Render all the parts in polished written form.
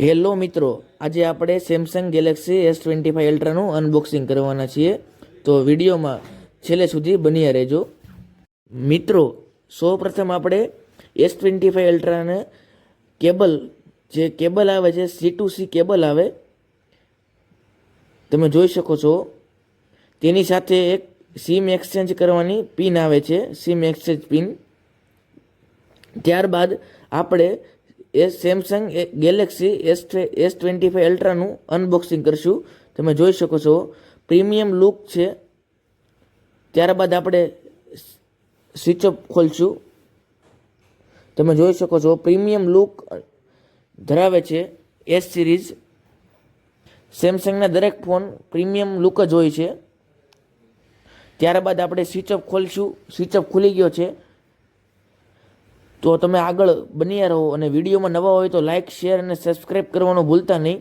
Hello મિત્રો, આજે આપણે સેમસંગ ગેલેક્સી S25 અલ્ટ્રાનું અનબોક્સિંગ કરવાના છીએ. તો વિડીયોમાં છેલ્લે સુધી બન્યા રહેજો. મિત્રો, સૌપ્રથમ આપણે S25 અલ્ટ્રાને જે કેબલ આવે છે C2C કેબલ આવે, તમે જોઈ શકો છો. તેની સાથે એક સિમ એક્સચેન્જ કરવાની પિન આવે છે, સિમ એક્સચેન્જ પિન. ત્યારબાદ આપણે સેમસંગ ગેલેક્સી S25 અલ્ટ્રાનું અનબોક્સિંગ કરશું. તમે જોઈ શકો છો, પ્રીમિયમ લુક છે. ત્યારબાદ આપણે સ્વિચ ઓફ ખોલશું. તમે જોઈ શકો છો, પ્રીમિયમ લુક ધરાવે છે S સિરીઝ. સેમસંગના દરેક ફોન પ્રીમિયમ લુક જ હોય છે. ત્યારબાદ આપણે સ્વિચ ઓફ ખોલશું. સ્વિચ ઓફ ખુલી ગયો છે. તો તમે આગળ બન્યા રહો, અને વિડીયોમાં નવા હોય તો લાઇક, શેર અને સબસ્ક્રાઈબ કરવાનું ભૂલતા નહીં.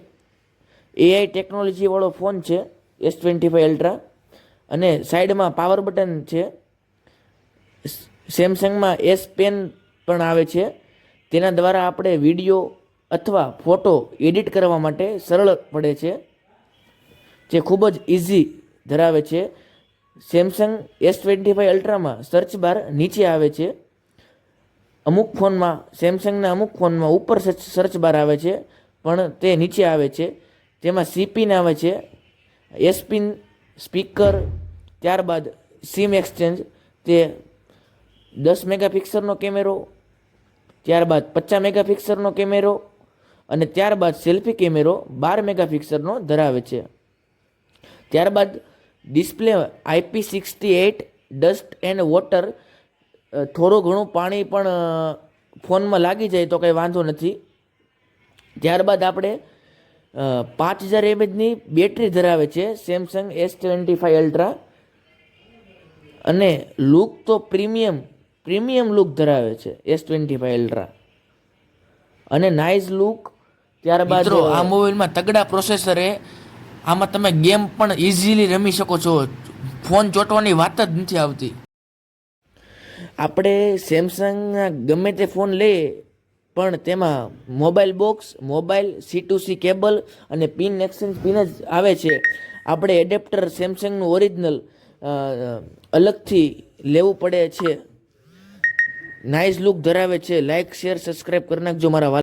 AI ટેકનોલોજીવાળો ફોન છે S25 અલ્ટ્રા, અને સાઈડમાં પાવર બટન છે. સેમસંગમાં S પેન પણ આવે છે. તેના દ્વારા આપણે વિડીયો અથવા ફોટો એડિટ કરવા માટે સરળ પડે છે, જે ખૂબ જ ઇઝી ધરાવે છે. સેમસંગ S25 અલ્ટ્રામાં સર્ચ બાર નીચે આવે છે. અમુક ફોનમાં, સેમસંગના અમુક ફોનમાં ઉપર સર્ચ બાર આવે છે, પણ તે નીચે આવે છે. તેમાં C પિન આવે છે, S પિન, સ્પીકર, ત્યારબાદ સિમ એક્સચેન્જ, તે 10 મેગાપિક્સલનો કેમેરો, ત્યારબાદ 50 મેગાપિક્સલનો કેમેરો, અને ત્યારબાદ સેલ્ફી કેમેરો 12 મેગાપિક્સલનો ધરાવે છે. ત્યારબાદ display IP68 dust and water, થોડું ઘણું પાણી પણ ફોનમાં લાગી જાય તો કંઈ વાંધો નથી. ત્યારબાદ આપણે 5000 mAhની બેટરી ધરાવે છે સેમસંગ S25 અલ્ટ્રા, અને લુક તો પ્રીમિયમ લુક ધરાવે છે S25 અલ્ટ્રા, અને નાઇસ લુક. ત્યારબાદ આ મોબાઈલમાં તગડા પ્રોસેસર, આમાં તમે ગેમ પણ ઇઝીલી રમી શકો છો. ફોન ચોંટવાની વાત જ નથી આવતી. આપણે સેમસંગના ગમે તે ફોન લઈએ, પણ તેમાં mobile box, mobile, C2C cable અને પિન એક્સચેન્જ પિન જ આવે છે. આપણે એડેપ્ટર સેમસંગનું ઓરિજિનલ અલગથી લેવું પડે છે. નાઇસ લુક ધરાવે છે. લાઇક, શેર, સબસ્ક્રાઈબ કરી નાખજો મારા